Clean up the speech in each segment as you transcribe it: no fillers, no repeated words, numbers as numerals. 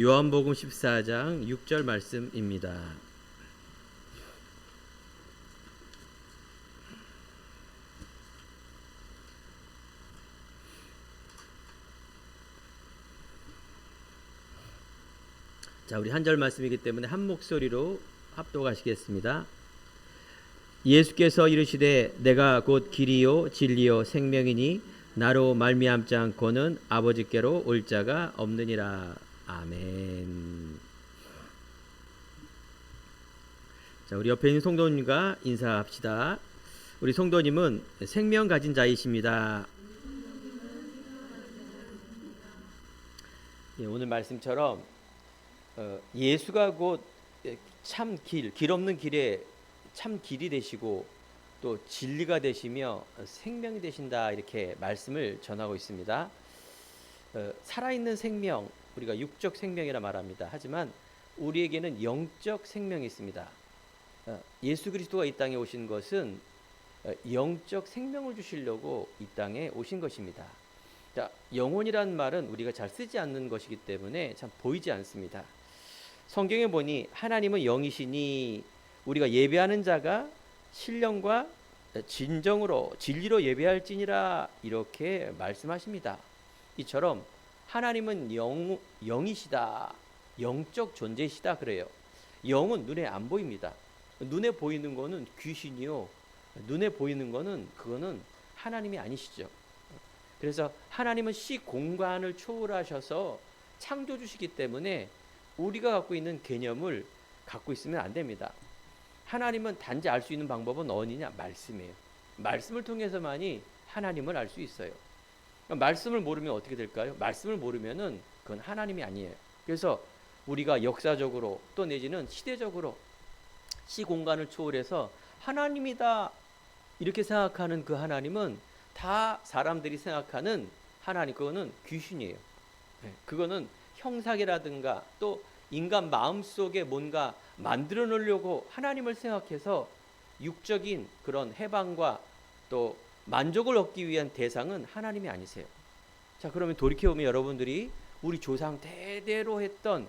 요한복음 14장 6절 말씀입니다. 자, 우리 한 절 말씀이기 때문에 한 목소리로 합독하시겠습니다. 예수께서 이르시되 내가 곧 길이요 진리요 생명이니 나로 말미암지 않고는 아버지께로 올 자가 없느니라. 아멘. 자, 우리 옆에 있는 성도님과 인사합시다. 우리 성도님은 생명 가진 자이십니다. 예, 오늘 말씀처럼 예수가 곧 참 길 없는 길에 참 길이 되시고 또 진리가 되시며 생명이 되신다, 이렇게 말씀을 전하고 있습니다. 살아있는 생명, 우리가 육적 생명이라 말합니다. 하지만 우리에게는 영적 생명이 있습니다. 예수 그리스도가 이 땅에 오신 것은 영적 생명을 주시려고 이 땅에 오신 것입니다. 자, 영혼이란 말은 우리가 잘 쓰지 않는 것이기 때문에 참 보이지 않습니다. 성경에 보니 하나님은 영이시니 우리가 예배하는 자가 신령과 진정으로 진리로 예배할지니라, 이렇게 말씀하십니다. 이처럼 하나님은 영이시다, 영적 존재시다 그래요. 영은 눈에 안 보입니다. 눈에 보이는 거는 귀신이요, 눈에 보이는 거는 그거는 하나님이 아니시죠. 그래서 하나님은 시공간을 초월하셔서 창조주시기 때문에 우리가 갖고 있는 개념을 갖고 있으면 안 됩니다. 하나님은 단지 알 수 있는 방법은 어디냐? 말씀이에요. 말씀을 통해서만이 하나님을 알 수 있어요. 말씀을 모르면 어떻게 될까요? 말씀을 모르면은 그건 하나님이 아니에요. 그래서 우리가 역사적으로 또 내지는 시대적으로 시공간을 초월해서 하나님이다 이렇게 생각하는 그 하나님은 다 사람들이 생각하는 하나님, 그거는 귀신이에요. 그거는 형상이라든가 또 인간 마음속에 뭔가 만들어 놓으려고 하나님을 생각해서 육적인 그런 해방과 또 만족을 얻기 위한 대상은 하나님이 아니세요. 자, 그러면 돌이켜보면 여러분들이 우리 조상 대대로 했던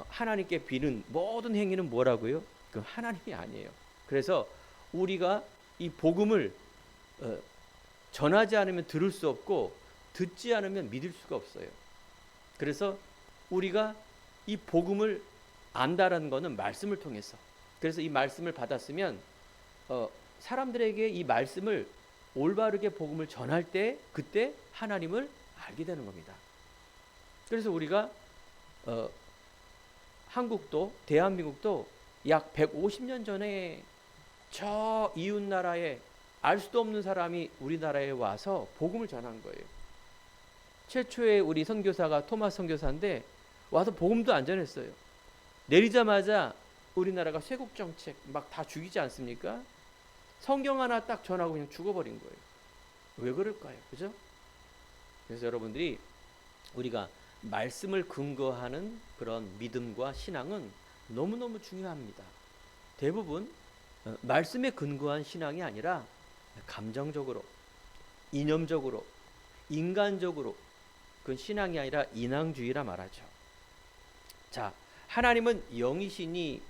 하나님께 비는 모든 행위는 뭐라고요? 그 하나님이 아니에요. 그래서 우리가 이 복음을 전하지 않으면 들을 수 없고 듣지 않으면 믿을 수가 없어요. 그래서 우리가 이 복음을 안다라는 것은 말씀을 통해서, 그래서 이 말씀을 받았으면 사람들에게 이 말씀을 올바르게 복음을 전할 때 그때 하나님을 알게 되는 겁니다. 그래서 우리가 한국도 대한민국도 약 150년 전에 저 이웃 나라에 알 수도 없는 사람이 우리나라에 와서 복음을 전한 거예요. 최초의 우리 선교사가 토마스 선교사인데 와서 복음도 안 전했어요. 내리자마자 우리나라가 쇄국 정책 막 다 죽이지 않습니까? 성경 하나 딱 전하고 그냥 죽어버린 거예요. 왜 그럴까요? 그죠? 그래서 여러분들이 우리가 말씀을 근거하는 그런 믿음과 신앙은 너무너무 중요합니다. 대부분 말씀에 근거한 신앙이 아니라 감정적으로, 이념적으로, 인간적으로, 그건 신앙이 아니라 인왕주의라 말하죠. 자, 하나님은 영이시니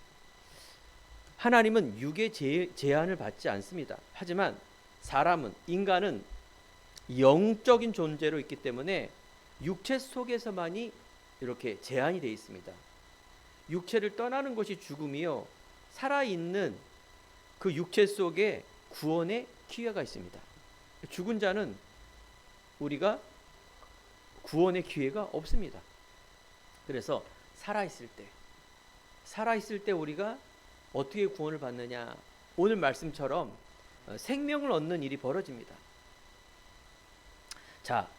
하나님은 육의 제한을 받지 않습니다. 하지만 사람은, 인간은 영적인 존재로 있기 때문에 육체 속에서만이 이렇게 제한이 되어 있습니다. 육체를 떠나는 것이 죽음이요, 살아있는 그 육체 속에 구원의 기회가 있습니다. 죽은 자는 우리가 구원의 기회가 없습니다. 그래서 살아있을 때 우리가 어떻게 구원을 받느냐? 오늘 말씀처럼 생명을 얻는 일이 벌어집니다. 자,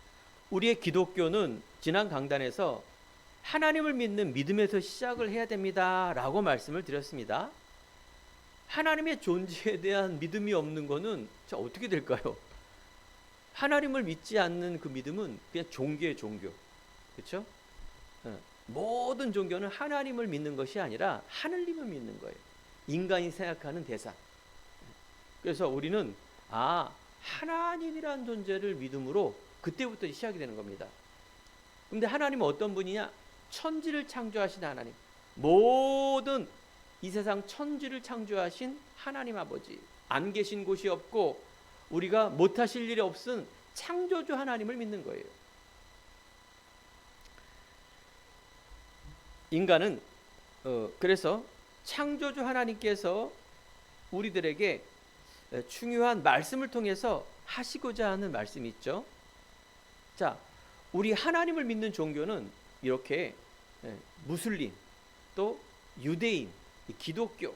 우리의 기독교는 지난 강단에서 하나님을 믿는 믿음에서 시작을 해야 됩니다 라고 말씀을 드렸습니다. 하나님의 존재에 대한 믿음이 없는 거는 어떻게 될까요? 하나님을 믿지 않는 그 믿음은 그냥 종교의 종교. 그렇죠? 모든 종교는 하나님을 믿는 것이 아니라 하느님을 믿는 거예요. 인간이 생각하는 대상. 그래서 우리는 하나님이란 존재를 믿음으로 그때부터 시작이 되는 겁니다. 근데 하나님은 어떤 분이냐? 천지를 창조하신 하나님, 모든 이 세상 천지를 창조하신 하나님 아버지, 안 계신 곳이 없고 우리가 못하실 일이 없은 창조주 하나님을 믿는 거예요. 인간은 그래서 창조주 하나님께서 우리들에게 중요한 말씀을 통해서 하시고자 하는 말씀이 있죠. 자, 우리 하나님을 믿는 종교는 이렇게 무슬림, 또 유대인, 기독교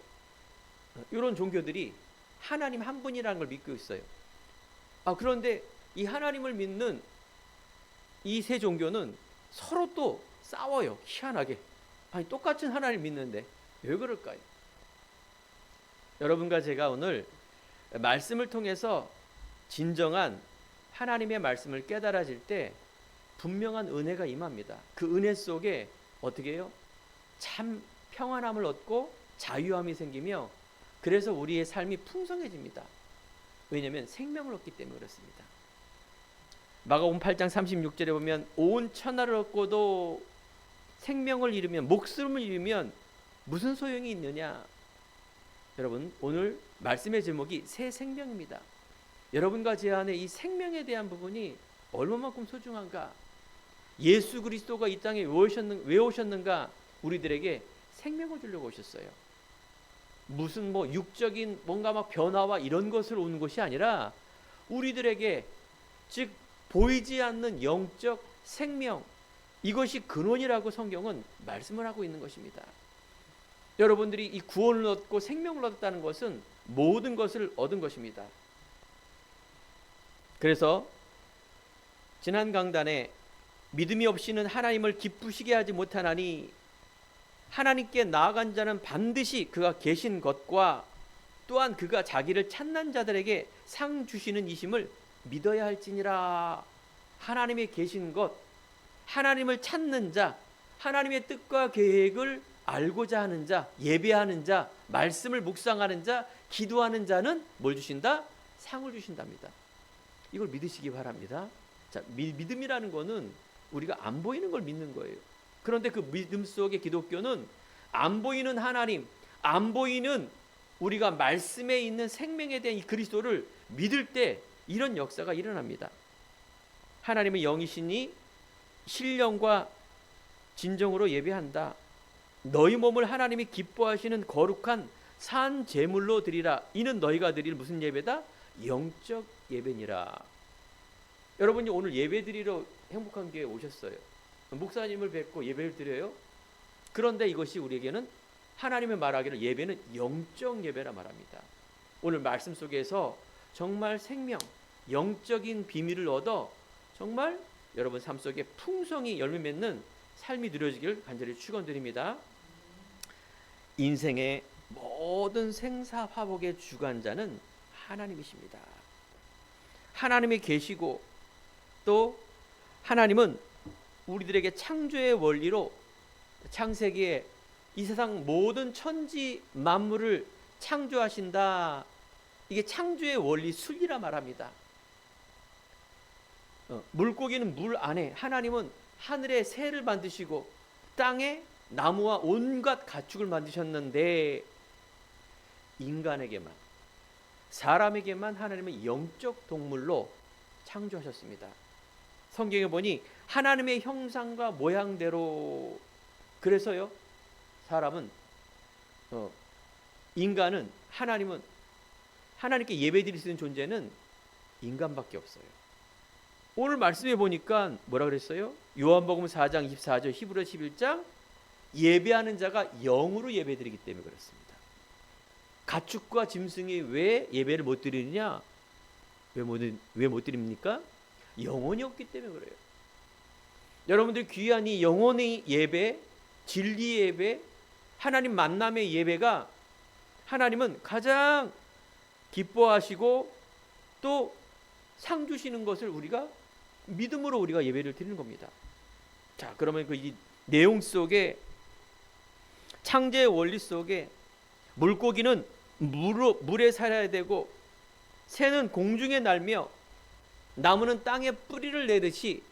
이런 종교들이 하나님 한 분이라는 걸 믿고 있어요. 그런데 이 하나님을 믿는 이 세 종교는 서로 또 싸워요. 희한하게. 아니, 똑같은 하나님 믿는데 왜 그럴까요? 여러분과 제가 오늘 말씀을 통해서 진정한 하나님의 말씀을 깨달아질 때 분명한 은혜가 임합니다. 그 은혜 속에 어떻게 해요? 참 평안함을 얻고 자유함이 생기며, 그래서 우리의 삶이 풍성해집니다. 왜냐하면 생명을 얻기 때문에 그렇습니다. 마가복음 8장 36절에 보면 온 천하를 얻고도 생명을 잃으면, 목숨을 잃으면 무슨 소용이 있느냐. 여러분, 오늘 말씀의 제목이 새 생명입니다. 여러분과 제 안에 이 생명에 대한 부분이 얼마만큼 소중한가. 예수 그리스도가 이 땅에 왜 오셨는가? 우리들에게 생명을 주려고 오셨어요. 무슨 육적인 뭔가 막 변화와 이런 것을 오는 것이 아니라 우리들에게, 즉 보이지 않는 영적 생명, 이것이 근원이라고 성경은 말씀을 하고 있는 것입니다. 여러분들이 이 구원을 얻고 생명을 얻었다는 것은 모든 것을 얻은 것입니다. 그래서 지난 강단에 믿음이 없이는 하나님을 기쁘시게 하지 못하나니 하나님께 나아간 자는 반드시 그가 계신 것과 또한 그가 자기를 찾는 자들에게 상 주시는 이심을 믿어야 할지니라. 하나님의 계신 것, 하나님을 찾는 자, 하나님의 뜻과 계획을 알고자 하는 자, 예배하는 자, 말씀을 묵상하는 자, 기도하는 자는 뭘 주신다? 상을 주신답니다. 이걸 믿으시기 바랍니다. 자, 믿음이라는 거는 우리가 안 보이는 걸 믿는 거예요. 그런데 그 믿음 속의 기독교는 안 보이는 하나님, 안 보이는 우리가 말씀에 있는 생명에 대한 이 그리스도를 믿을 때 이런 역사가 일어납니다. 하나님은 영이시니 신령과 진정으로 예배한다. 너희 몸을 하나님이 기뻐하시는 거룩한 산 제물로 드리라. 이는 너희가 드릴 무슨 예배다? 영적 예배니라. 여러분이 오늘 예배 드리러 행복한 교회에 오셨어요. 목사님을 뵙고 예배를 드려요. 그런데 이것이 우리에게는 하나님의 말하기를 예배는 영적 예배라 말합니다. 오늘 말씀 속에서 정말 생명, 영적인 비밀을 얻어 정말 여러분 삶 속에 풍성히 열매 맺는 삶이 누려지길 간절히 축원드립니다. 인생의 모든 생사화복의 주관자는 하나님이십니다. 하나님이 계시고 또 하나님은 우리들에게 창조의 원리로 창세기에 이 세상 모든 천지 만물을 창조하신다. 이게 창조의 원리 순리라 말합니다. 물고기는 물 안에, 하나님은 하늘에 새를 만드시고 땅에 나무와 온갖 가축을 만드셨는데 인간에게만, 사람에게만 하나님은 영적 동물로 창조하셨습니다. 성경에 보니 하나님의 형상과 모양대로, 그래서요 사람은 인간은, 하나님은, 하나님께 예배드릴 수 있는 존재는 인간밖에 없어요. 오늘 말씀해 보니까 뭐라 그랬어요? 요한복음 4장 24절, 히브리서 11장, 예배하는 자가 영으로 예배드리기 때문에 그렇습니다. 가축과 짐승이 왜 예배를 못 드리느냐? 왜 못 드립니까? 영혼이 없기 때문에 그래요. 여러분들 귀한 이 영혼의 예배, 진리 예배, 하나님 만남의 예배가 하나님은 가장 기뻐하시고 또 상 주시는 것을 우리가 믿음으로 우리가 예배를 드리는 겁니다. 자, 그러면 이 내용 속에, 창조의 원리 속에 물고기는 물에 살아야 되고 새는 공중에 날며 나무는 땅에 뿌리를 내듯이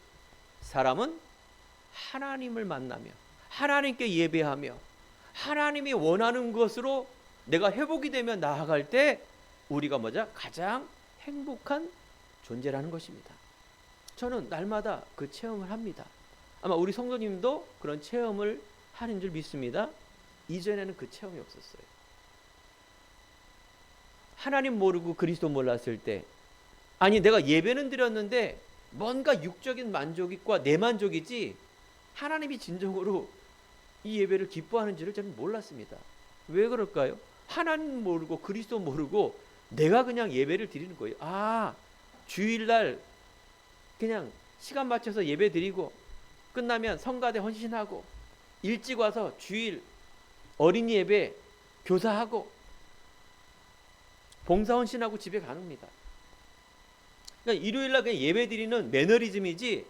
사람은 하나님을 만나며 하나님께 예배하며 하나님이 원하는 것으로 내가 회복이 되면 나아갈 때 우리가 뭐죠? 가장 행복한 존재라는 것입니다. 저는 날마다 그 체험을 합니다. 아마 우리 성도님도 그런 체험을 하는 줄 믿습니다. 이전에는 그 체험이 없었어요. 하나님 모르고 그리스도 몰랐을 때, 아니 내가 예배는 드렸는데 뭔가 육적인 만족과 내 만족이지 하나님이 진정으로 이 예배를 기뻐하는지를 저는 몰랐습니다. 왜 그럴까요? 하나님 모르고 그리스도 모르고 내가 그냥 예배를 드리는 거예요. 아, 주일날 그냥 시간 맞춰서 예배 드리고 끝나면 성가대 헌신하고 일찍 와서 주일 어린이 예배 교사하고 봉사 헌신하고 집에 가는겁니다. 그러니까 일요일날 그냥 예배 드리는 매너리즘이지,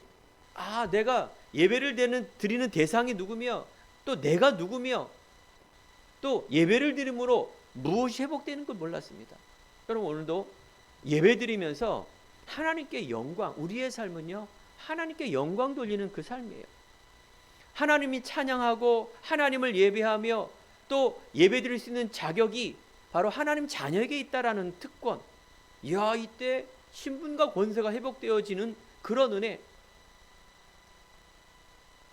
아 내가 예배를 드리는 대상이 누구며 또 내가 누구며 또 예배를 드림으로 무엇이 회복되는 걸 몰랐습니다. 여러분 오늘도 예배 드리면서 하나님께 영광, 우리의 삶은요 하나님께 영광 돌리는 그 삶이에요. 하나님이 찬양하고 하나님을 예배하며 또 예배 드릴 수 있는 자격이 바로 하나님 자녀에게 있다라는 특권. 이야, 이때 신분과 권세가 회복되어지는 그런 은혜.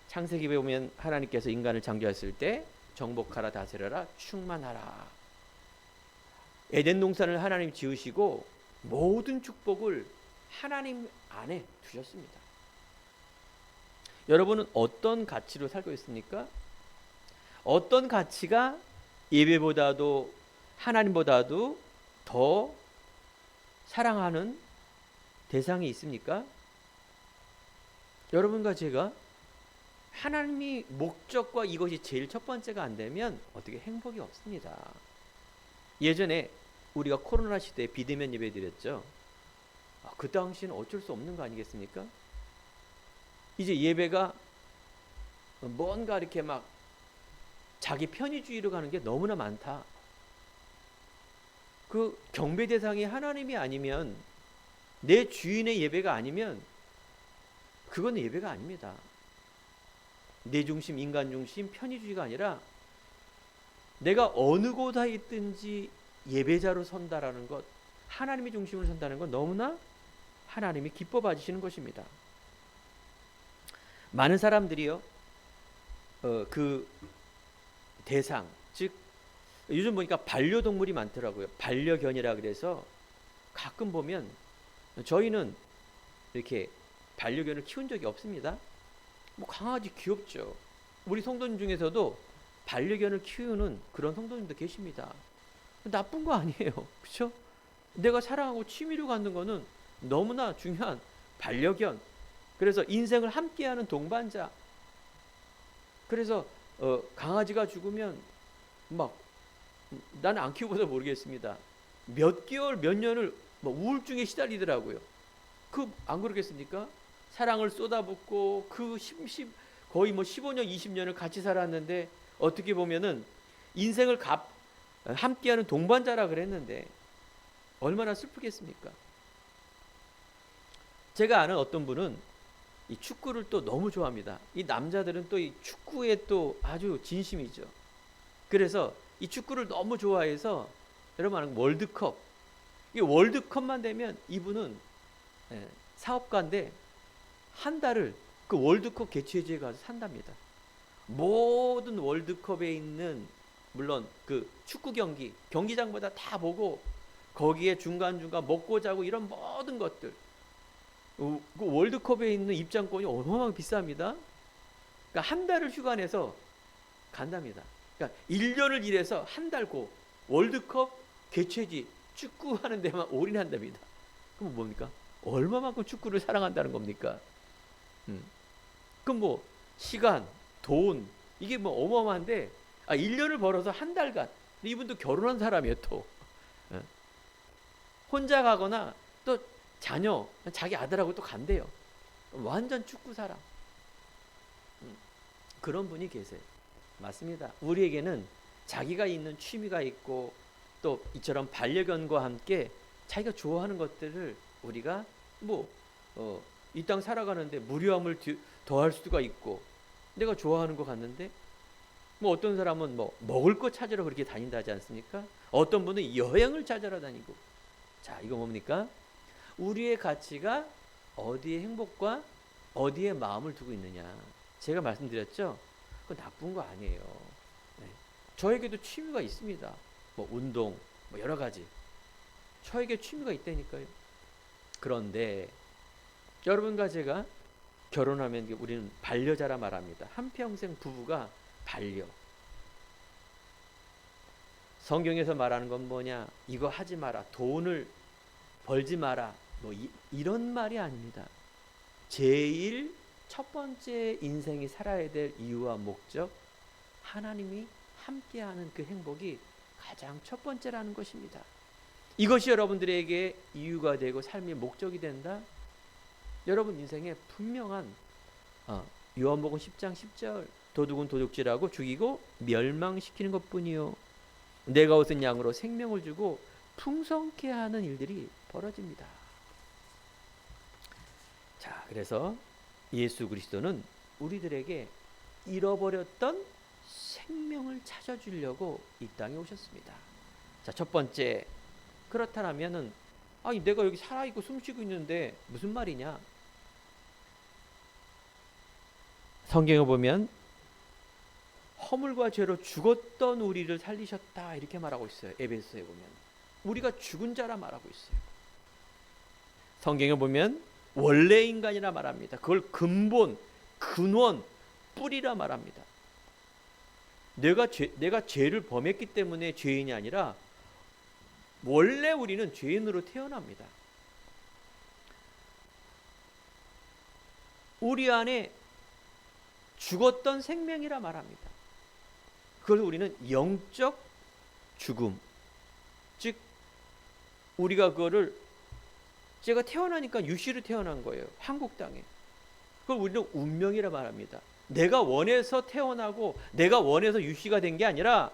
창세기에 보면 하나님께서 인간을 창조했을 때 정복하라 다스려라 충만하라. 에덴 동산을 하나님 지으시고 모든 축복을 하나님 안에 두셨습니다. 여러분은 어떤 가치로 살고 있습니까? 어떤 가치가 예배보다도 하나님보다도 더 사랑하는 대상이 있습니까? 여러분과 제가 하나님이 목적과 이것이 제일 첫 번째가 안 되면 어떻게 행복이 없습니다. 예전에 우리가 코로나 시대에 비대면 예배 드렸죠. 그 당시는 어쩔 수 없는 거 아니겠습니까? 이제 예배가 뭔가 이렇게 막 자기 편의주의로 가는 게 너무나 많다. 그 경배 대상이 하나님이 아니면, 내 주인의 예배가 아니면 그건 예배가 아닙니다. 내 중심, 인간 중심, 편의주의가 아니라 내가 어느 곳에 있든지 예배자로 선다라는 것, 하나님의 중심으로 선다는 건 너무나 하나님이 기뻐 봐주시는 것입니다. 많은 사람들이요, 그 대상, 즉 요즘 보니까 반려동물이 많더라고요. 반려견이라 그래서 가끔 보면, 저희는 이렇게 반려견을 키운 적이 없습니다. 뭐 강아지 귀엽죠. 우리 성도님 중에서도 반려견을 키우는 그런 성도님도 계십니다. 나쁜 거 아니에요. 그렇죠? 내가 사랑하고 취미로 갖는 거는 너무나 중요한 반려견. 그래서 인생을 함께하는 동반자. 그래서 강아지가 죽으면 막, 나는 안 키워봐서 모르겠습니다. 몇 개월, 몇 년을 뭐 우울증에 시달리더라고요. 안 그렇겠습니까? 사랑을 쏟아붓고 거의 뭐 15년, 20년을 같이 살았는데 어떻게 보면은 인생을 함께하는 동반자라 그랬는데 얼마나 슬프겠습니까? 제가 아는 어떤 분은 이 축구를 또 너무 좋아합니다. 이 남자들은 또 이 축구에 또 아주 진심이죠. 그래서 이 축구를 너무 좋아해서, 여러분 아는 월드컵, 이 월드컵만 되면 이분은 사업가인데 한 달을 그 월드컵 개최지에 가서 산답니다. 모든 월드컵에 있는, 물론 그 축구 경기장마다 다 보고 거기에 중간중간 먹고 자고 이런 모든 것들, 그 월드컵에 있는 입장권이 어마어마하게 비쌉니다. 그러니까 한 달을 휴가 내서 간답니다. 그러니까 1년을 일해서 한 달 월드컵 개최지 축구하는 데만 올인한답니다. 그럼 뭡니까? 얼마만큼 축구를 사랑한다는 겁니까? 그럼 뭐 시간, 돈, 이게 뭐 어마어마한데, 1년을 벌어서 한 달간, 이분도 결혼한 사람이에요. 또 혼자 가거나 또 자녀, 자기 아들하고 또 간대요. 완전 축구 사랑. 그런 분이 계세요. 맞습니다. 우리에게는 자기가 있는 취미가 있고 또 이처럼 반려견과 함께 자기가 좋아하는 것들을 우리가 이 땅 살아가는데 무료함을 더할 수가 있고, 내가 좋아하는 거 갔는데 뭐 어떤 사람은 뭐 먹을 거 찾으러 그렇게 다닌다 하지 않습니까? 어떤 분은 여행을 찾으러 다니고. 자, 이거 뭡니까? 우리의 가치가 어디에 행복과 어디에 마음을 두고 있느냐. 제가 말씀드렸죠? 그건 나쁜 거 아니에요. 네. 저에게도 취미가 있습니다. 뭐 운동, 뭐 여러 가지. 저에게 취미가 있다니까요. 그런데 여러분과 제가 결혼하면 우리는 반려자라 말합니다. 한평생 부부가 반려. 성경에서 말하는 건 뭐냐? 이거 하지 마라. 돈을 벌지 마라. 뭐 이런 말이 아닙니다. 제일 첫 번째 인생이 살아야 될 이유와 목적, 하나님이 함께하는 그 행복이 가장 첫 번째라는 것입니다. 이것이 여러분들에게 이유가 되고 삶의 목적이 된다? 여러분 인생에 분명한 요한복음 10장 10절 도둑은 도둑질하고 죽이고 멸망시키는 것뿐이요 내가 얻은 양으로 생명을 주고 풍성케 하는 일들이 벌어집니다. 자, 그래서 예수 그리스도는 우리들에게 잃어버렸던 생명을 찾아주려고 이 땅에 오셨습니다. 자, 첫 번째, 그렇다면은 아니 내가 여기 살아있고 숨쉬고 있는데 무슨 말이냐? 성경에 보면 허물과 죄로 죽었던 우리를 살리셨다 이렇게 말하고 있어요. 에베소서에 보면 우리가 죽은 자라 말하고 있어요. 성경에 보면 원래 인간이라 말합니다. 그걸 근본, 근원, 뿌리라 말합니다. 내가 죄를 범했기 때문에 죄인이 아니라 원래 우리는 죄인으로 태어납니다. 우리 안에 죽었던 생명이라 말합니다. 그걸 우리는 영적 죽음, 즉 우리가 그거를 제가 태어나니까 유씨로 태어난 거예요. 한국 땅에. 그걸 우리는 운명이라 말합니다. 내가 원해서 태어나고 내가 원해서 유씨가 된 게 아니라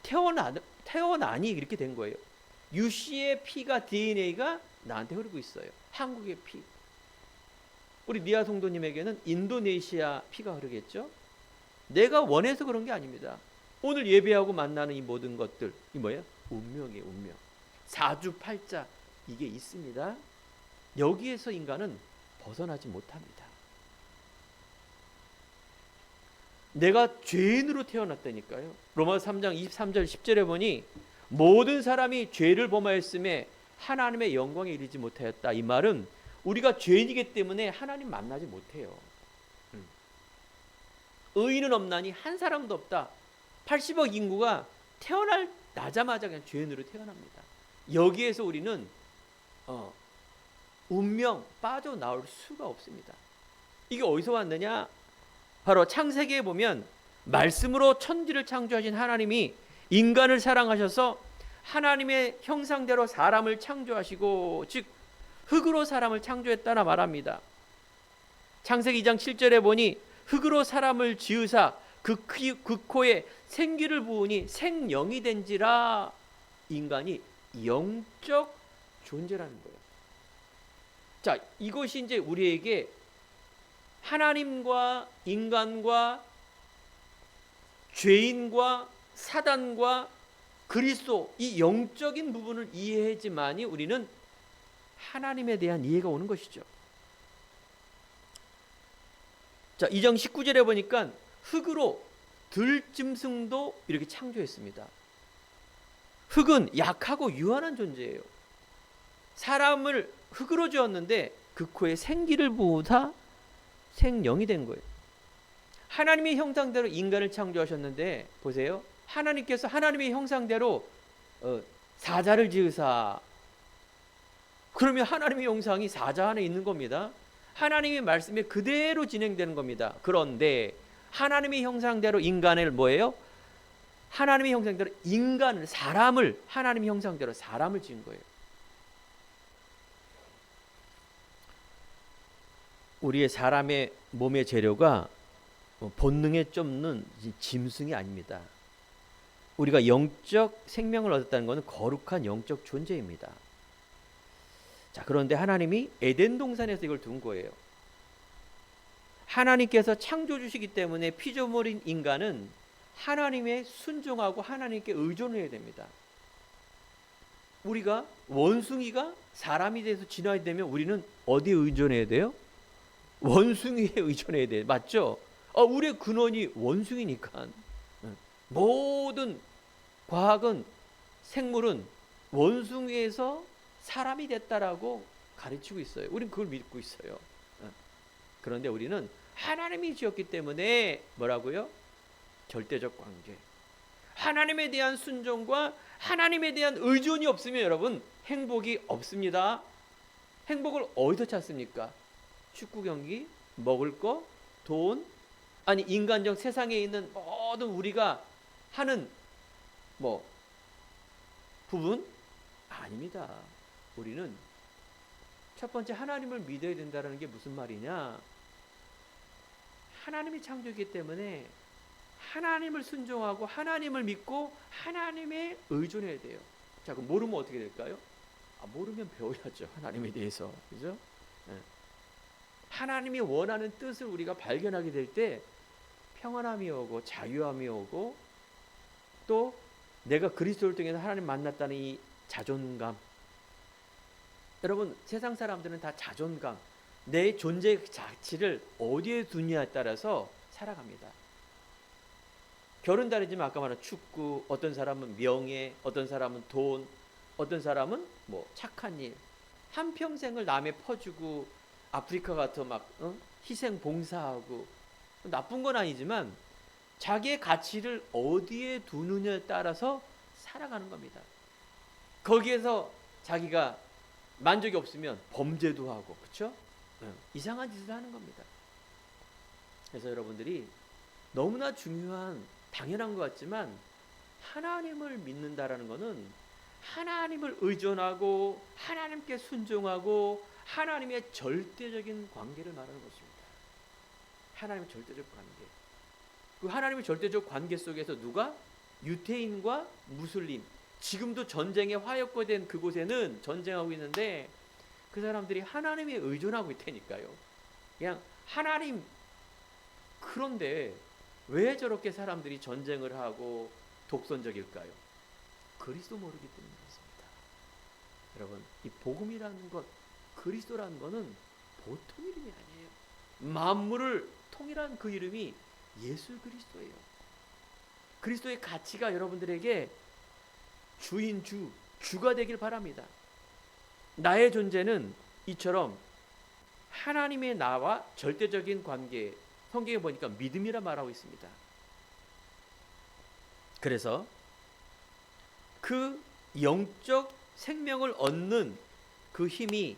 태어나니 이렇게 된 거예요. 유씨의 피가 DNA가 나한테 흐르고 있어요. 한국의 피. 우리 니아 성도님에게는 인도네시아 피가 흐르겠죠. 내가 원해서 그런 게 아닙니다. 오늘 예배하고 만나는 이 모든 것들 이 뭐예요? 운명이에요. 운명. 사주팔자 이게 있습니다. 여기에서 인간은 벗어나지 못합니다. 내가 죄인으로 태어났다니까요. 로마서 3장 23절 10절에 보니 모든 사람이 죄를 범하였음에 하나님의 영광에 이르지 못하였다. 이 말은 우리가 죄인이기 때문에 하나님 만나지 못해요. 의인은 없나니 한 사람도 없다. 80억 인구가 태어나자마자 그냥 죄인으로 태어납니다. 여기에서 우리는 운명 빠져나올 수가 없습니다. 이게 어디서 왔느냐? 바로 창세기에 보면 말씀으로 천지를 창조하신 하나님이 인간을 사랑하셔서 하나님의 형상대로 사람을 창조하시고 즉 흙으로 사람을 창조했다나 말합니다. 창세기 2장 7절에 보니 흙으로 사람을 지으사 그 코에 생기를 부으니 생령이 된지라. 인간이 영적 존재라는 거예요. 자, 이것이 이제 우리에게 하나님과 인간과 죄인과 사단과 그리스도 이 영적인 부분을 이해하지만이 우리는 하나님에 대한 이해가 오는 것이죠. 자, 2장 19절에 보니까 흙으로 들짐승도 이렇게 창조했습니다. 흙은 약하고 유한한 존재예요. 사람을 흙으로 지었는데 그 코에 생기를 부으사 생령이 된 거예요. 하나님의 형상대로 인간을 창조하셨는데 보세요. 하나님께서 하나님의 형상대로 사자를 지으사. 그러면 하나님의 형상이 사자 안에 있는 겁니다. 하나님의 말씀이 그대로 진행되는 겁니다. 그런데 하나님의 형상대로 인간을 뭐예요? 하나님의 형상대로 인간을 사람을 하나님의 형상대로 사람을 지은 거예요. 우리의 사람의 몸의 재료가 본능에 쫓는 짐승이 아닙니다. 우리가 영적 생명을 얻었다는 것은 거룩한 영적 존재입니다. 자, 그런데 하나님이 에덴 동산에서 이걸 둔 거예요. 하나님께서 창조 주시기 때문에 피조물인 인간은 하나님의 순종하고 하나님께 의존해야 됩니다. 우리가 원숭이가 사람이 돼서 진화가 되면 우리는 어디에 의존해야 돼요? 원숭이에 의존해야 돼요. 맞죠? 우리의 근원이 원숭이니까. 모든 과학은, 생물은 원숭이에서 사람이 됐다라고 가르치고 있어요. 우리는 그걸 믿고 있어요. 그런데 우리는 하나님이 지었기 때문에 뭐라고요? 절대적 관계. 하나님에 대한 순종과 하나님에 대한 의존이 없으면 여러분 행복이 없습니다. 행복을 어디서 찾습니까? 축구 경기, 먹을 거, 돈, 아니 인간적 세상에 있는 모든 우리가 하는 부분? 아닙니다. 우리는 첫 번째 하나님을 믿어야 된다는 게 무슨 말이냐? 하나님이 창조이기 때문에 하나님을 순종하고 하나님을 믿고 하나님에 의존해야 돼요. 자, 그럼 모르면 어떻게 될까요? 모르면 배워야죠. 하나님에 대해서. 그죠? 하나님이 원하는 뜻을 우리가 발견하게 될 때 평안함이 오고 자유함이 오고 또 내가 그리스도를 통해서 하나님 만났다는 이 자존감. 여러분 세상 사람들은 다 자존감, 내 존재 가치를 어디에 두냐에 따라서 살아갑니다. 결은 다르지만 아까 말한 축구, 어떤 사람은 명예, 어떤 사람은 돈, 어떤 사람은 착한 일, 한평생을 남에 퍼주고 아프리카 같은 희생 봉사하고 나쁜 건 아니지만 자기의 가치를 어디에 두느냐에 따라서 살아가는 겁니다. 거기에서 자기가 만족이 없으면 범죄도 하고, 그렇죠? 이상한 짓을 하는 겁니다. 그래서 여러분들이 너무나 중요한, 당연한 것 같지만 하나님을 믿는다라는 것은 하나님을 의존하고 하나님께 순종하고 하나님의 절대적인 관계를 말하는 것입니다. 하나님의 절대적 관계. 그 하나님의 절대적 관계 속에서 누가? 유태인과 무슬림, 지금도 전쟁에 화약고된 그곳에는 전쟁하고 있는데 그 사람들이 하나님에 의존하고 있다니까요. 그냥 하나님. 그런데 왜 저렇게 사람들이 전쟁을 하고 독선적일까요? 그리스도 모르기 때문에 그렇습니다. 여러분, 이 복음이라는 것, 그리스도라는 것은 보통 이름이 아니에요. 만물을 통일한 그 이름이 예수 그리스도예요. 그리스도의 가치가 여러분들에게 주가 되길 바랍니다. 나의 존재는 이처럼 하나님의 나와 절대적인 관계, 성경에 보니까 믿음이라 말하고 있습니다. 그래서 그 영적 생명을 얻는 그 힘이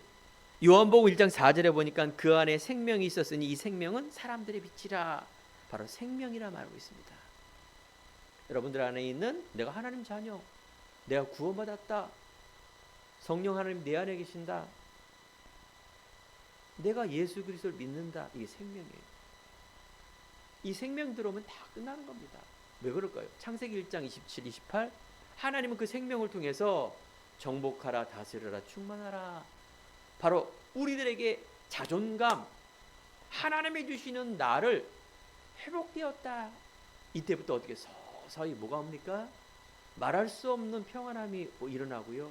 요한복음 1장 4절에 보니까 그 안에 생명이 있었으니 이 생명은 사람들의 빛이라, 바로 생명이라 말하고 있습니다. 여러분들 안에 있는 내가 하나님 자녀, 내가 구원받았다, 성령 하나님 내 안에 계신다, 내가 예수 그리스도를 믿는다, 이게 생명이에요. 이 생명 들어오면 다 끝나는 겁니다. 왜 그럴까요? 창세기 1장 27, 28 하나님은 그 생명을 통해서 정복하라, 다스려라, 충만하라, 바로 우리들에게 자존감, 하나님이 주시는 나를 회복되었다. 이때부터 어떻게 서서히 뭐가 옵니까? 말할 수 없는 평안함이 일어나고요,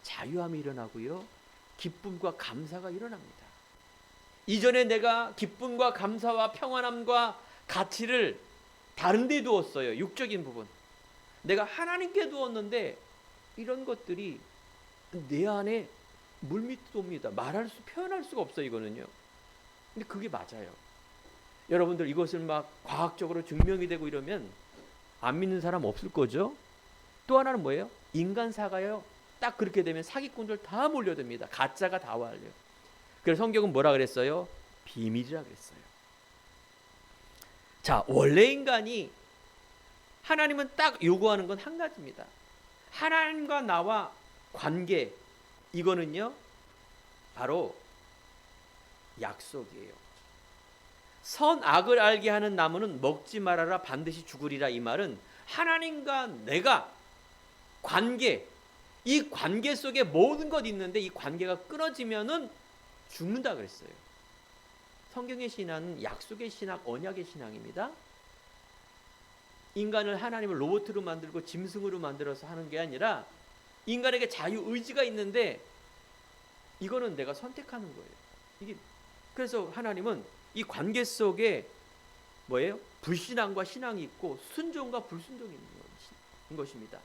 자유함이 일어나고요, 기쁨과 감사가 일어납니다. 이전에 내가 기쁨과 감사와 평안함과 가치를 다른 데 두었어요. 육적인 부분. 내가 하나님께 두었는데 이런 것들이 내 안에 물밑에 옵니다. 표현할 수가 없어요, 이거는요. 근데 그게 맞아요. 여러분들 이것을 막 과학적으로 증명이 되고 이러면 안 믿는 사람 없을 거죠. 또 하나는 뭐예요? 인간사가요. 딱 그렇게 되면 사기꾼들 다 몰려듭니다. 가짜가 다 와요. 그래서 성경은 뭐라 그랬어요? 비밀이라 그랬어요. 자, 원래 인간이 하나님은 딱 요구하는 건 한 가지입니다. 하나님과 나와 관계, 이거는요 바로 약속이에요. 선악을 알게 하는 나무는 먹지 말아라, 반드시 죽으리라. 이 말은 하나님과 내가 관계, 이 관계 속에 모든 것 있는데 이 관계가 끊어지면은 죽는다 그랬어요. 성경의 신앙은 약속의 신앙, 언약의 신앙입니다. 인간을 하나님을 로봇으로 만들고 짐승으로 만들어서 하는 게 아니라 인간에게 자유의지가 있는데 이거는 내가 선택하는 거예요. 이게 그래서 하나님은 이 관계 속에 뭐예요? 불신앙과 신앙이 있고 순종과 불순종이 있는 것입니다.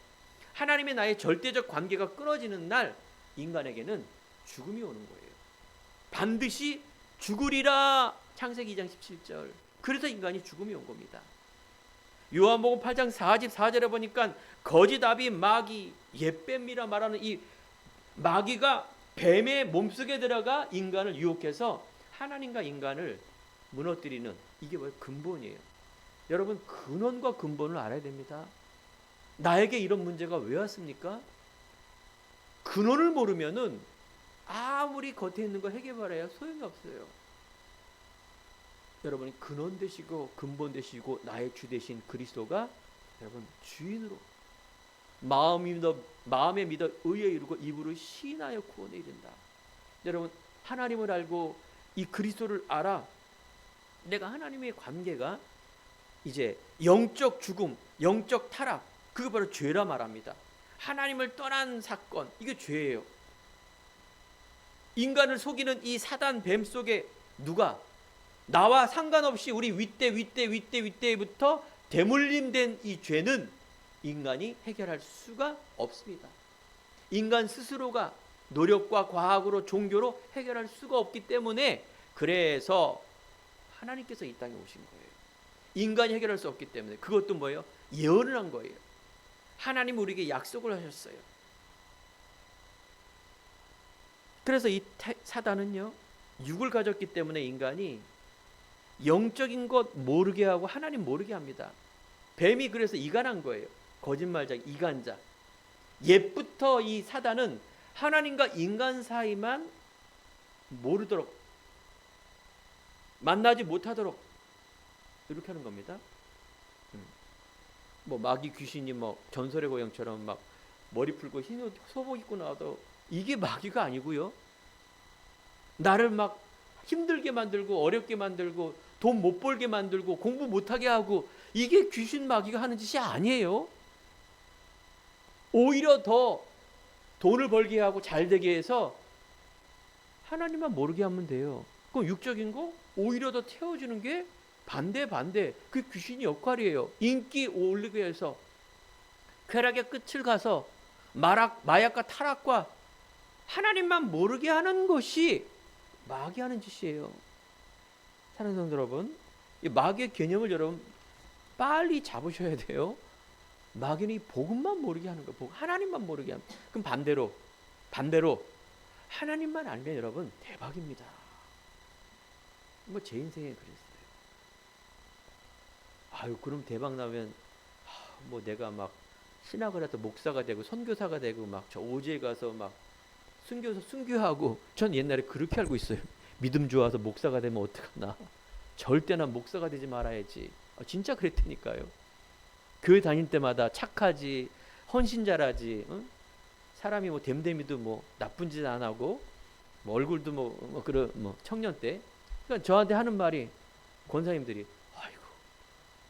하나님의 나의 절대적 관계가 끊어지는 날 인간에게는 죽음이 오는 거예요. 반드시 죽으리라. 창세기 2장 17절. 그래서 인간이 죽음이 온 겁니다. 요한복음 8장 44절에 보니까 거짓 아비 마귀 옛뱀이라 말하는 이 마귀가 뱀의 몸속에 들어가 인간을 유혹해서 하나님과 인간을 무너뜨리는 이게 뭐예요? 근본이에요. 여러분 근원과 근본을 알아야 됩니다. 나에게 이런 문제가 왜 왔습니까? 근원을 모르면은 아무리 겉에 있는 거 해결해봐야 소용이 없어요. 여러분이 근원 되시고 근본 되시고 나의 주 되신 그리스도가 여러분 주인으로 마음에 믿어 의에 이르고 입으로 시인하여 구원에 이른다. 여러분 하나님을 알고 이 그리스도를 알아. 내가 하나님의 관계가 이제 영적 죽음, 영적 타락, 그게 바로 죄라 말합니다. 하나님을 떠난 사건, 이게 죄예요. 인간을 속이는 이 사단 뱀 속에 누가 나와 상관없이 우리 윗대부터 대물림된 이 죄는 인간이 해결할 수가 없습니다. 인간 스스로가 노력과 과학으로 종교로 해결할 수가 없기 때문에 그래서 하나님께서 이 땅에 오신 거예요. 인간이 해결할 수 없기 때문에 그것도 뭐예요? 예언을 한 거예요. 하나님 우리에게 약속을 하셨어요. 그래서 이 사단은요 육을 가졌기 때문에 인간이 영적인 것 모르게 하고 하나님 모르게 합니다. 뱀이 그래서 이간한 거예요. 거짓말자, 이간자. 옛부터 이 사단은 하나님과 인간 사이만 모르도록 만나지 못하도록 이렇게 하는 겁니다. 뭐 마귀 귀신이 뭐 전설의 고향처럼 막 머리 풀고 흰 옷 소복 입고 나와도 이게 마귀가 아니고요. 나를 막 힘들게 만들고 어렵게 만들고 돈 못 벌게 만들고 공부 못하게 하고 이게 귀신 마귀가 하는 짓이 아니에요. 오히려 더 돈을 벌게 하고 잘 되게 해서 하나님만 모르게 하면 돼요. 그럼 육적인 거 오히려 더 태워주는 게 반대. 그 귀신이 역할이에요. 인기 올리기 위해서 쾌락의 끝을 가서 마약과 타락과 하나님만 모르게 하는 것이 마귀 하는 짓이에요. 사랑하는 성도 여러분, 이 마귀의 개념을 여러분 빨리 잡으셔야 돼요. 마귀는 이 복음만 모르게 하는 거예요. 하나님만 모르게 하는 거예요. 그럼 반대로 하나님만 알면 여러분 대박입니다. 뭐 제 인생에 그랬어요. 아유 그럼 대박 나면 뭐 내가 막 신학을 해서 목사가 되고 선교사가 되고 막 저 오지에 가서 막 순교하고 전 옛날에 그렇게 알고 있어요. 믿음 좋아서 목사가 되면 어떡하나. 절대 난 목사가 되지 말아야지. 진짜 그랬다니까요. 교회 다닐 때마다 착하지, 헌신자라지, 응? 사람이 뭐 됨됨이도 뭐 나쁜 짓 안 하고 뭐 얼굴도 뭐 청년 때. 그러니까 저한테 하는 말이 권사님들이 아이고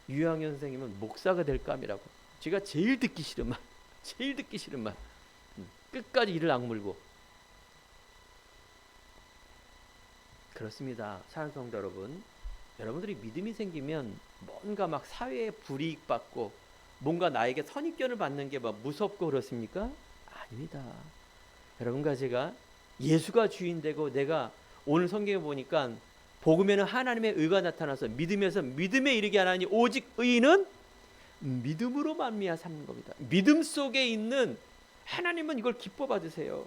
유양현 선생님은 목사가 될 감이라고. 제가 제일 듣기 싫은 말. 끝까지 이를 악물고. 그렇습니다. 사랑하는 성도 여러분, 여러분들이 믿음이 생기면 뭔가 막 사회에 불이익 받고 뭔가 나에게 선입견을 받는 게 막 무섭고 그렇습니까? 아닙니다. 여러분과 제가 예수가 주인 되고 내가 오늘 성경에 보니까 복음에는 하나님의 의가 나타나서 믿음에서 믿음에 이르게 하나니 오직 의인은 믿음으로 말미암아 사는 겁니다. 믿음 속에 있는 하나님은 이걸 기뻐 받으세요.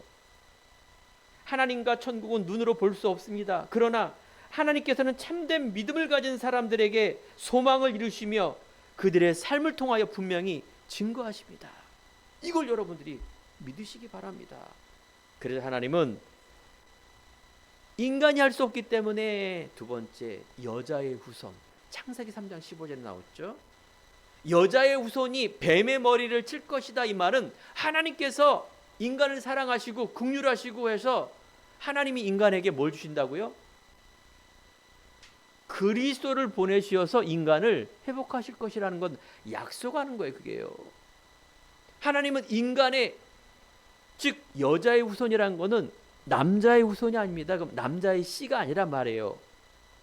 하나님과 천국은 눈으로 볼 수 없습니다. 그러나 하나님께서는 참된 믿음을 가진 사람들에게 소망을 이루시며 그들의 삶을 통하여 분명히 증거하십니다. 이걸 여러분들이 믿으시기 바랍니다. 그래서 하나님은 인간이 할 수 없기 때문에 두 번째 여자의 후손, 창세기 3장 15절에 나왔죠. 여자의 후손이 뱀의 머리를 칠 것이다. 이 말은 하나님께서 인간을 사랑하시고 긍휼하시고 해서 하나님이 인간에게 뭘 주신다고요? 그리스도를 보내시어서 인간을 회복하실 것이라는 건 약속하는 거예요. 그게요. 하나님은 인간의, 즉 여자의 후손이라는 거는 남자의 후손이 아닙니다. 그럼 남자의 씨가 아니란 말이에요.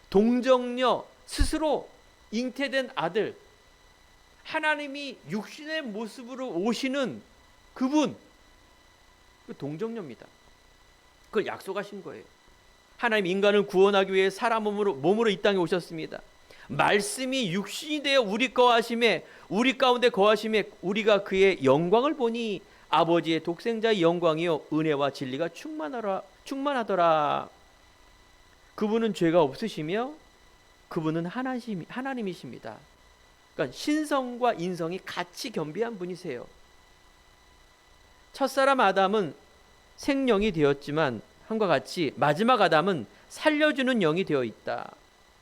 동정녀 스스로 잉태된 아들, 하나님이 육신의 모습으로 오시는 그분, 그 동정녀입니다. 그걸 약속하신 거예요. 하나님 인간을 구원하기 위해 사람 몸으로 이 땅에 오셨습니다. 말씀이 육신이 되어 우리 가운데 거하심에 우리가 그의 영광을 보니 아버지의 독생자의 영광이요 은혜와 진리가 충만하더라. 그분은 죄가 없으시며 그분은 하나님이십니다. 그러니까 신성과 인성이 같이 겸비한 분이세요. 첫사람 아담은 생령이 되었지만 함과 같이 마지막 아담은 살려주는 영이 되어 있다.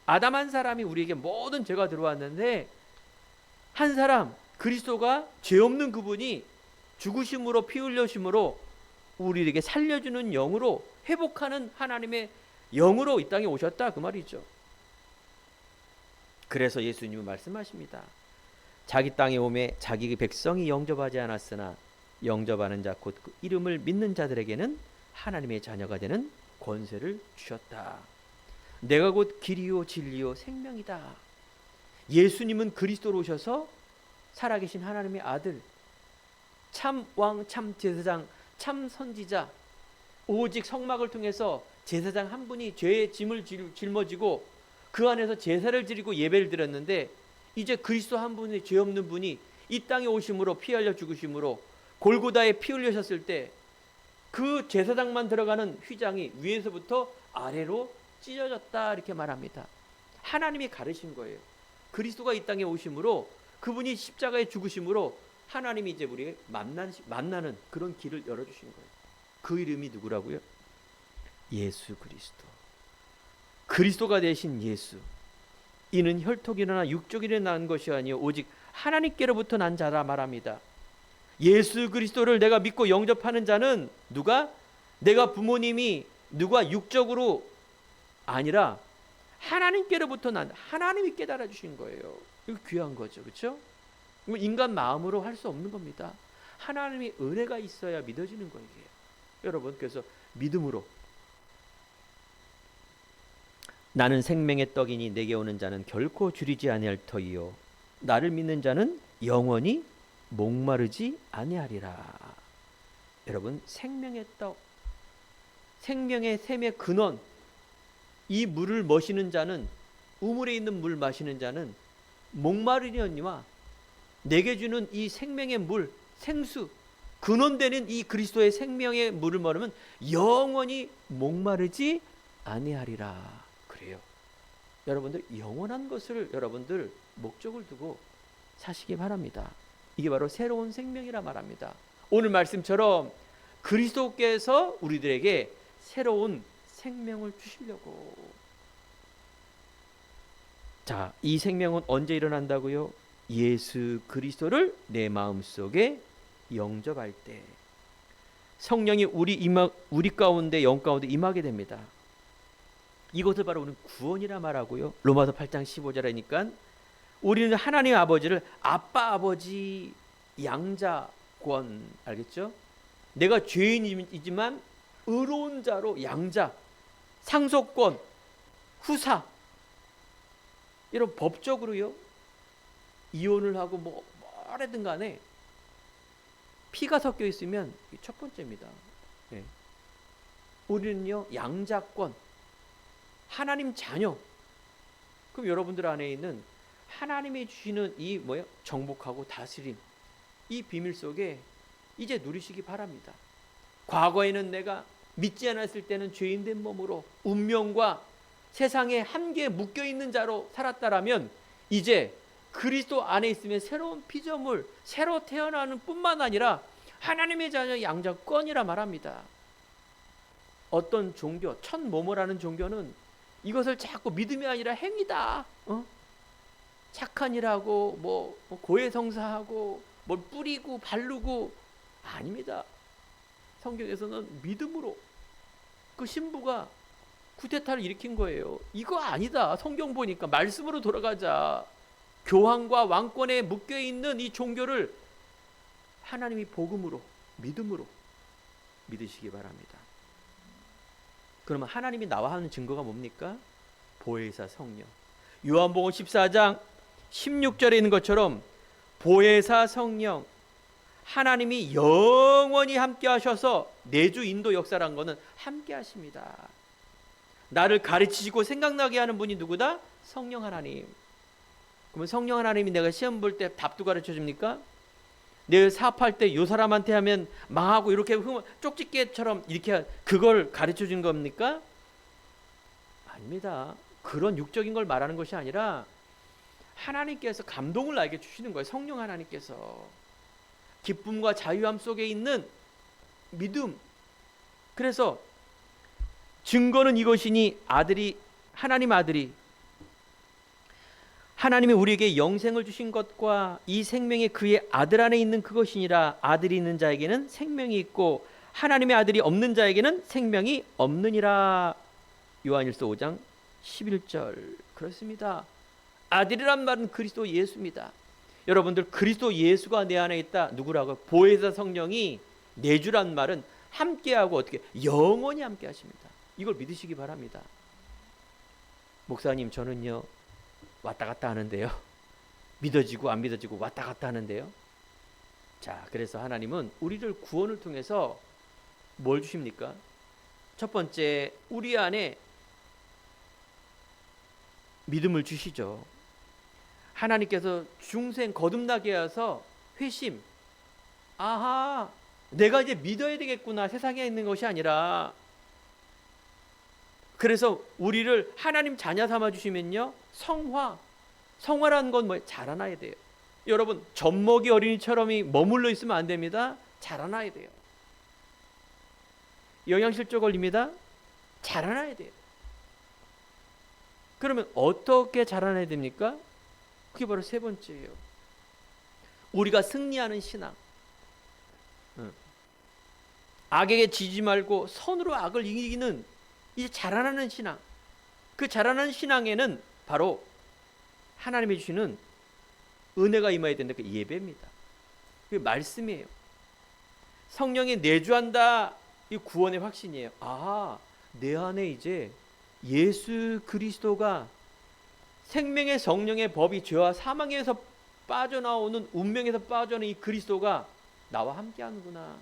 아담 한 사람이 우리에게 모든 죄가 들어왔는데 한 사람 그리스도가 죄 없는 그분이 죽으심으로 피 흘려심으로 우리에게 살려주는 영으로 회복하는 하나님의 영으로 이 땅에 오셨다 그 말이죠. 그래서 예수님은 말씀하십니다. 자기 땅에 오매 자기 백성이 영접하지 않았으나 영접하는 자 곧 그 이름을 믿는 자들에게는 하나님의 자녀가 되는 권세를 주셨다. 내가 곧 길이요 진리요 생명이다. 예수님은 그리스도로 오셔서 살아계신 하나님의 아들, 참 왕, 참 제사장, 참 선지자, 오직 성막을 통해서 제사장 한 분이 죄의 짐을 짊어지고 그 안에서 제사를 드리고 예배를 드렸는데 이제 그리스도 한 분이, 죄 없는 분이 이 땅에 오심으로 피 흘려 죽으심으로 골고다에 피 흘리셨을 때 그 제사장만 들어가는 휘장이 위에서부터 아래로 찢어졌다 이렇게 말합니다. 하나님이 가르신 거예요. 그리스도가 이 땅에 오심으로 그분이 십자가에 죽으심으로 하나님이 이제 우리에게 만나는 그런 길을 열어주신 거예요. 그 이름이 누구라고요? 예수 그리스도. 그리스도가 되신 예수. 이는 혈통이나 육족이나 난 것이 아니요 오직 하나님께로부터 난 자라 말합니다. 예수 그리스도를 내가 믿고 영접하는 자는 누가? 내가 부모님이 누가 육적으로 아니라 하나님께로부터 난, 하나님이 깨달아 주신 거예요. 이거 귀한 거죠. 그렇죠? 인간 마음으로 할 수 없는 겁니다. 하나님의 은혜가 있어야 믿어지는 거예요. 여러분, 그래서 믿음으로 나는 생명의 떡이니 내게 오는 자는 결코 줄이지 아니할 터이요 나를 믿는 자는 영원히 목마르지 아니하리라. 여러분, 생명의 떡, 생명의 샘의 근원, 이 물을 마시는 자는, 우물에 있는 물 마시는 자는 목마르려니와 내게 주는 이 생명의 물, 생수, 근원되는 이 그리스도의 생명의 물을 마시면 영원히 목마르지 아니하리라. 그래요. 여러분들 영원한 것을 여러분들 목적을 두고 사시기 바랍니다. 이게 바로 새로운 생명이라 말합니다. 오늘 말씀처럼 그리스도께서 우리들에게 새로운 생명을 주시려고. 자, 이 생명은 언제 일어난다고요? 예수 그리스도를 내 마음속에 영접할 때 성령이 우리 가운데, 영 가운데 임하게 됩니다. 이것을 바로 우리는 구원이라 말하고요. 로마서 8장 15절이니까 우리는 하나님 아버지를 아빠, 아버지, 양자권, 알겠죠? 내가 죄인이지만 의로운 자로 양자, 상속권, 후사, 이런 법적으로요 이혼을 하고 뭐라든 간에 피가 섞여 있으면 첫 번째입니다. 네. 우리는요 양자권, 하나님 자녀. 그럼 여러분들 안에 있는 하나님이 주시는 이 정복하고 다스림, 이 비밀 속에 이제 누리시기 바랍니다. 과거에는 내가 믿지 않았을 때는 죄인된 몸으로 운명과 세상에 한계에 묶여있는 자로 살았다라면 이제 그리스도 안에 있으면 새로운 피조물, 새로 태어나는 뿐만 아니라 하나님의 자녀 양자권이라 말합니다. 어떤 종교, 천모모라는 종교는 이것을 자꾸 믿음이 아니라 행위다. 착한 일하고 고해성사하고 뭘 뿌리고 바르고 아닙니다. 성경에서는 믿음으로 그 신부가 쿠데타를 일으킨 거예요. 이거 아니다. 성경 보니까 말씀으로 돌아가자. 교황과 왕권에 묶여 있는 이 종교를 하나님이 복음으로, 믿음으로 믿으시기 바랍니다. 그러면 하나님이 나와 하는 증거가 뭡니까? 보혜사 성령. 요한복음 14장 16절에 있는 것처럼 보혜사 성령, 하나님이 영원히 함께 하셔서 내주 인도 역사란 것은 함께 하십니다. 나를 가르치시고 생각나게 하는 분이 누구다? 성령 하나님. 그러면 성령 하나님이 내가 시험 볼 때 답도 가르쳐 줍니까? 내 사업할 때 요 사람한테 하면 망하고 이렇게 쪽집게처럼 이렇게 그걸 가르쳐 준 겁니까? 아닙니다. 그런 육적인 걸 말하는 것이 아니라 하나님께서 감동을 나에게 주시는 거예요. 성령 하나님께서 기쁨과 자유함 속에 있는 믿음. 그래서 증거는 이것이니 하나님 아들이 하나님이 우리에게 영생을 주신 것과 이 생명이 그의 아들 안에 있는 그것이니라. 아들이 있는 자에게는 생명이 있고 하나님의 아들이 없는 자에게는 생명이 없느니라. 요한일서 5장 11절. 그렇습니다. 아들이란 말은 그리스도 예수입니다. 여러분들, 그리스도 예수가 내 안에 있다. 누구라고? 보혜사 성령이 내주란 말은 함께하고 어떻게 영원히 함께 하십니다. 이걸 믿으시기 바랍니다. 목사님, 저는요 왔다 갔다 하는데요. 믿어지고 안 믿어지고 왔다 갔다 하는데요. 자, 그래서 하나님은 우리를 구원을 통해서 뭘 주십니까? 첫 번째, 우리 안에 믿음을 주시죠. 하나님께서 중생 거듭나게 하셔서 회심. 아하, 내가 이제 믿어야 되겠구나. 세상에 있는 것이 아니라. 그래서 우리를 하나님 자녀 삼아 주시면요, 성화라는 건 뭐예요? 자라나야 돼요. 여러분, 젖먹이 어린이처럼 머물러 있으면 안 됩니다. 자라나야 돼요. 영양실조 걸립니다. 자라나야 돼요. 그러면 어떻게 자라나야 됩니까? 그게 바로 세 번째예요. 우리가 승리하는 신앙. 악에게 지지 말고 선으로 악을 이기는 이 자라나는 신앙. 그 자라나는 신앙에는 바로 하나님이 주시는 은혜가 임해야 된다. 그 예배입니다. 그 말씀이에요. 성령이 내주한다. 이 구원의 확신이에요. 아, 내 안에 이제 예수 그리스도가 생명의 성령의 법이 죄와 사망에서 빠져나오는 운명에서 빠져나오는 이 그리스도가 나와 함께하는구나.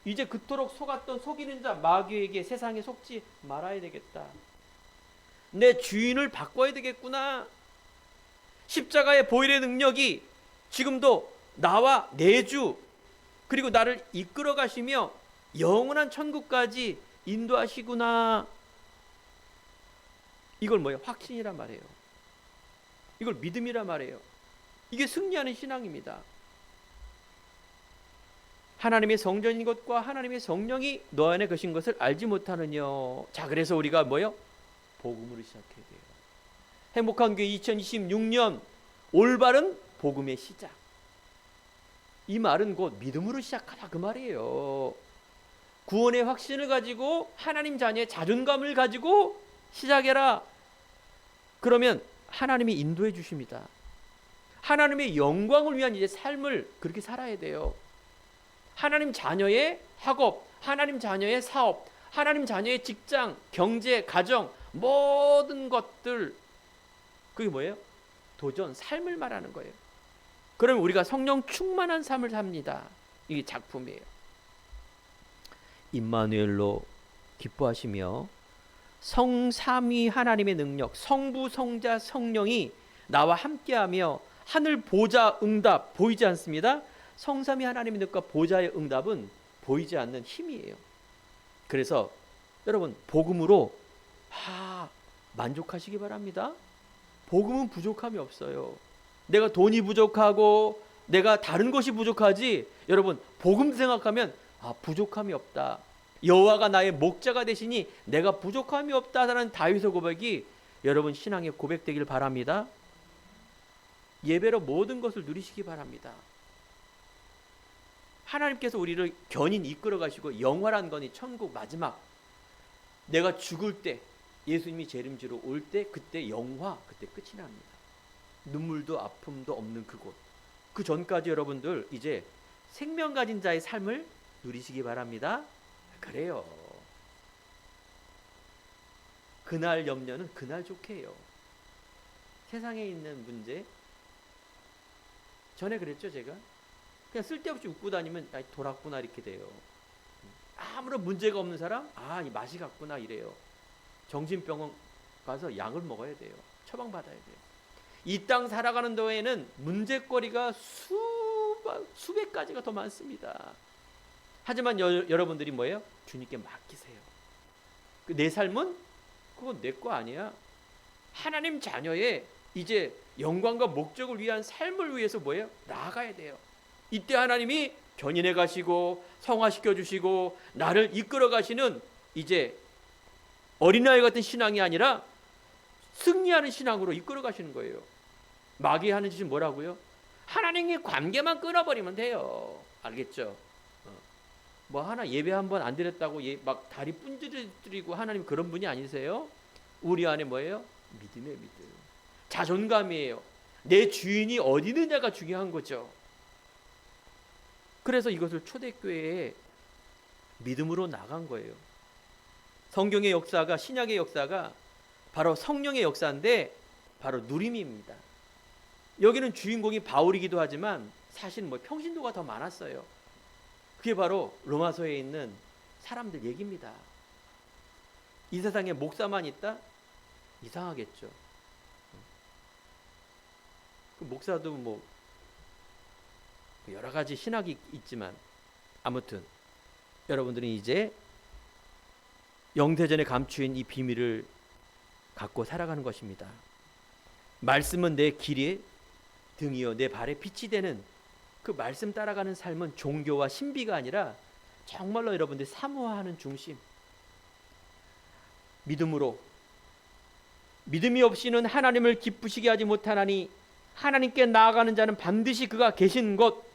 이제 그토록 속았던 속이는 자 마귀에게 세상에 속지 말아야 되겠다. 내 주인을 바꿔야 되겠구나. 십자가의 보혈의 능력이 지금도 나와 내주 그리고 나를 이끌어 가시며 영원한 천국까지 인도하시구나. 이걸 뭐예요? 확신이란 말이에요. 이걸 믿음이란 말이에요. 이게 승리하는 신앙입니다. 하나님의 성전인 것과 하나님의 성령이 너 안에 계신 것을 알지 못하느냐. 자, 그래서 우리가 뭐예요? 복음으로 시작해야 돼요. 행복한 교회 2026년 올바른 복음의 시작. 이 말은 곧 믿음으로 시작하라 그 말이에요. 구원의 확신을 가지고 하나님 자녀의 자존감을 가지고 시작해라. 그러면 하나님이 인도해 주십니다. 하나님의 영광을 위한 이제 삶을 그렇게 살아야 돼요. 하나님 자녀의 학업, 하나님 자녀의 사업, 하나님 자녀의 직장, 경제, 가정, 모든 것들, 그게 뭐예요? 도전, 삶을 말하는 거예요. 그러면 우리가 성령 충만한 삶을 삽니다. 이게 작품이에요. 임마누엘로 기뻐하시며 성삼위 하나님의 능력, 성부, 성자, 성령이 나와 함께하며 하늘 보좌 응답 보이지 않습니다. 성삼위 하나님의 능력과 보좌의 응답은 보이지 않는 힘이에요. 그래서 여러분 복음으로 만족하시기 바랍니다. 복음은 부족함이 없어요. 내가 돈이 부족하고 내가 다른 것이 부족하지, 여러분 복음 생각하면 부족함이 없다. 여호와가 나의 목자가 되시니 내가 부족함이 없다라는 다윗의 고백이 여러분 신앙의 고백되길 바랍니다. 예배로 모든 것을 누리시기 바랍니다. 하나님께서 우리를 견인 이끌어 가시고 영화란 거니 천국 마지막 내가 죽을 때, 예수님이 재림지로 올 때, 그때 영화, 그때 끝이 납니다. 눈물도 아픔도 없는 그곳. 그 전까지 여러분들 이제 생명 가진 자의 삶을 누리시기 바랍니다. 그래요. 그날 염려는 그날 좋게 해요. 세상에 있는 문제, 전에 그랬죠 제가. 그냥 쓸데없이 웃고 다니면 돌았구나 이렇게 돼요. 아무런 문제가 없는 사람, 이 맛이 갔구나 이래요. 정신병원 가서 약을 먹어야 돼요. 처방받아야 돼요. 이 땅 살아가는 동안에는 문제거리가 수백 가지가 더 많습니다. 하지만 여러분들이 뭐예요? 주님께 맡기세요. 내 삶은 그건 내 거 아니야. 하나님 자녀의 이제 영광과 목적을 위한 삶을 위해서 뭐예요? 나아가야 돼요. 이때 하나님이 견인해 가시고 성화시켜 주시고 나를 이끌어 가시는 이제 어린아이 같은 신앙이 아니라 승리하는 신앙으로 이끌어 가시는 거예요. 마귀 하는 짓이 뭐라고요? 하나님의 관계만 끊어버리면 돼요. 알겠죠? 뭐 하나 예배 한번 안 드렸다고 막 다리 분지르고 하나님 그런 분이 아니세요? 우리 안에 뭐예요? 믿음이에요. 믿음. 자존감이에요. 내 주인이 어디 있느냐가 중요한 거죠. 그래서 이것을 초대교회에 믿음으로 나간 거예요. 성경의 역사가, 신약의 역사가 바로 성령의 역사인데 바로 누림입니다. 여기는 주인공이 바울이기도 하지만 사실 평신도가 더 많았어요. 그게 바로 로마서에 있는 사람들 얘기입니다. 이 세상에 목사만 있다? 이상하겠죠. 그 목사도 여러 가지 신학이 있지만 아무튼 여러분들은 이제 영세전에 감추인 이 비밀을 갖고 살아가는 것입니다. 말씀은 내 길의 등이요 내 발의 빛이 되는 그 말씀 따라가는 삶은 종교와 신비가 아니라 정말로 여러분들 사모하는 중심. 믿음이 없이는 하나님을 기쁘시게 하지 못하나니 하나님께 나아가는 자는 반드시 그가 계신 곳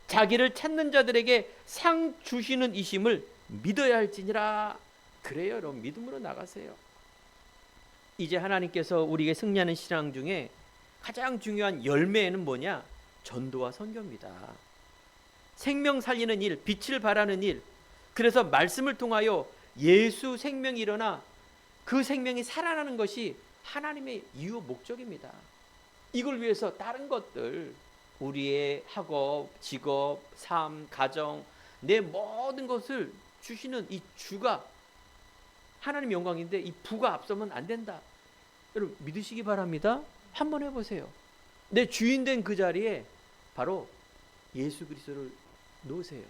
자기를 찾는 자들에게 상 주시는 이심을 믿어야 할지니라. 그래요 여러분, 믿음으로 나가세요. 이제 하나님께서 우리에게 승리하는 신앙 중에 가장 중요한 열매는 뭐냐? 전도와 선교입니다. 생명 살리는 일, 빛을 발하는 일. 그래서 말씀을 통하여 예수 생명이 일어나 그 생명이 살아나는 것이 하나님의 이유 목적입니다. 이걸 위해서 다른 것들, 우리의 학업, 직업, 삶, 가정, 내 모든 것을 주시는 이 주가 하나님 영광인데 이 부가 앞서면 안 된다. 여러분 믿으시기 바랍니다. 한번 해보세요. 내 주인 된 그 자리에 바로 예수 그리스도를 놓으세요.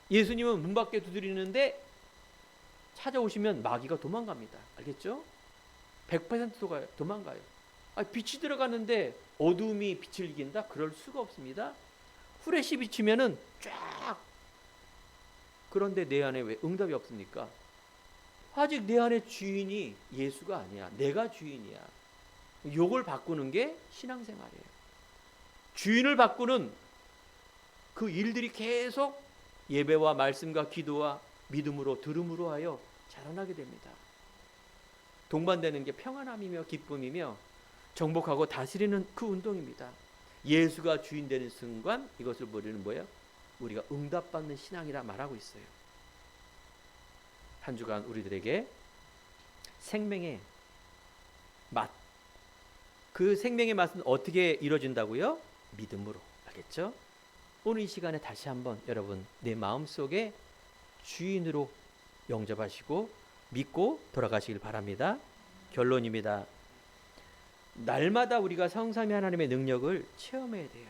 예수님은 문 밖에 두드리는데 찾아오시면 마귀가 도망갑니다. 알겠죠? 100% 도망가요. 빛이 들어갔는데 어둠이 빛을 이긴다? 그럴 수가 없습니다. 후레쉬 비치면은 쫙. 그런데 내 안에 왜 응답이 없습니까? 아직 내 안에 주인이 예수가 아니야. 내가 주인이야. 요걸 바꾸는 게 신앙생활이에요. 주인을 바꾸는 그 일들이 계속 예배와 말씀과 기도와 믿음으로 들음으로 하여 자라나게 됩니다. 동반되는 게 평안함이며 기쁨이며 정복하고 다스리는 그 운동입니다. 예수가 주인 되는 순간 이것을 우리는 뭐예요? 우리가 응답받는 신앙이라 말하고 있어요. 한 주간 우리들에게 생명의 맛, 그 생명의 맛은 어떻게 이루어진다고요? 믿음으로. 알겠죠? 오늘 이 시간에 다시 한번 여러분 내 마음속에 주인으로 영접하시고 믿고 돌아가시길 바랍니다. 결론입니다. 날마다 우리가 성삼위 하나님의 능력을 체험해야 돼요.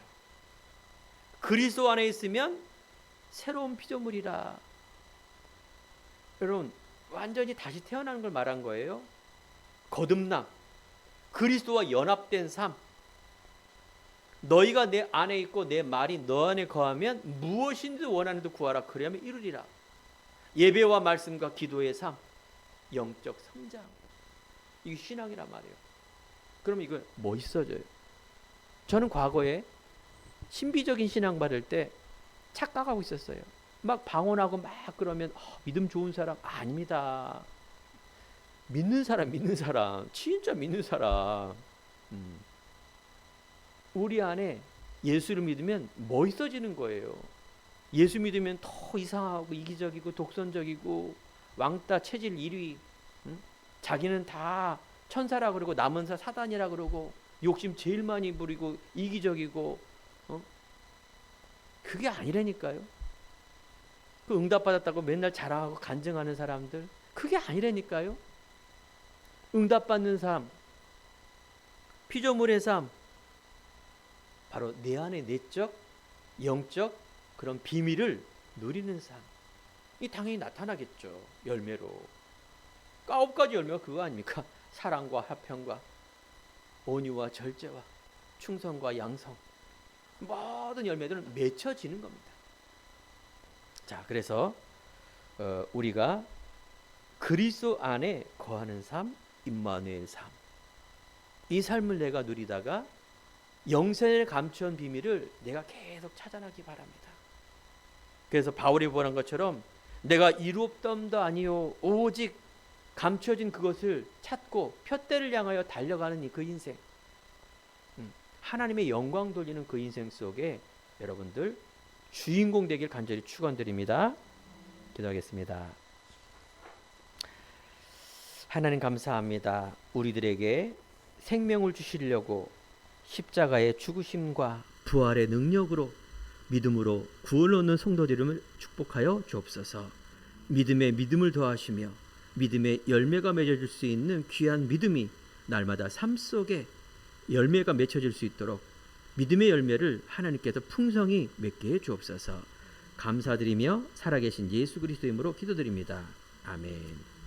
그리스도 안에 있으면 새로운 피조물이라. 여러분 완전히 다시 태어나는 걸 말한 거예요. 거듭남, 그리스도와 연합된 삶. 너희가 내 안에 있고 내 말이 너 안에 거하면 무엇인지 원하는 데 구하라. 그리하면 이루리라. 예배와 말씀과 기도의 삶, 영적 성장. 이게 신앙이란 말이에요. 그럼 이거 멋있어져요. 저는 과거에 신비적인 신앙 받을 때 착각하고 있었어요. 막 방언하고 막 그러면 믿음 좋은 사람 아닙니다. 믿는 사람, 진짜 믿는 사람. 우리 안에 예수를 믿으면 멋있어지는 거예요. 예수 믿으면 더 이상하고 이기적이고 독선적이고 왕따 체질 1위, 자기는 다 천사라 그러고 남은 사 사단이라 그러고 욕심 제일 많이 부리고 이기적이고, 그게 아니라니까요. 그 응답받았다고 맨날 자랑하고 간증하는 사람들, 그게 아니라니까요. 응답받는 삶, 피조물의 삶, 바로 내 안의 내적, 영적 그런 비밀을 누리는 삶. 이 당연히 나타나겠죠. 열매로. 9가지 열매가 그거 아닙니까? 사랑과 화평과 온유와 절제와 충성과 양성. 모든 열매들은 맺혀지는 겁니다. 자, 그래서 우리가 그리스도 안에 거하는 삶, 임마누엘 삶. 이 삶을 내가 누리다가 영생을 감추한 비밀을 내가 계속 찾아나기 바랍니다. 그래서 바울이 보란 것처럼 내가 이루옵담도 아니요 오직 감춰진 그것을 찾고 푯대를 향하여 달려가는 그 인생, 하나님의 영광 돌리는 그 인생 속에 여러분들 주인공 되길 간절히 축원드립니다. 기도하겠습니다. 하나님 감사합니다. 우리들에게 생명을 주시려고 십자가의 죽으심과 부활의 능력으로 믿음으로 구원을 얻는 성도들을 축복하여 주옵소서. 믿음에 믿음을 더하시며 믿음의 열매가 맺어질 수 있는 귀한 믿음이 날마다 삶 속에 열매가 맺혀질 수 있도록 믿음의 열매를 하나님께서 풍성히 맺게 해 주옵소서. 감사드리며 살아계신 예수 그리스도 이름으로 기도드립니다. 아멘.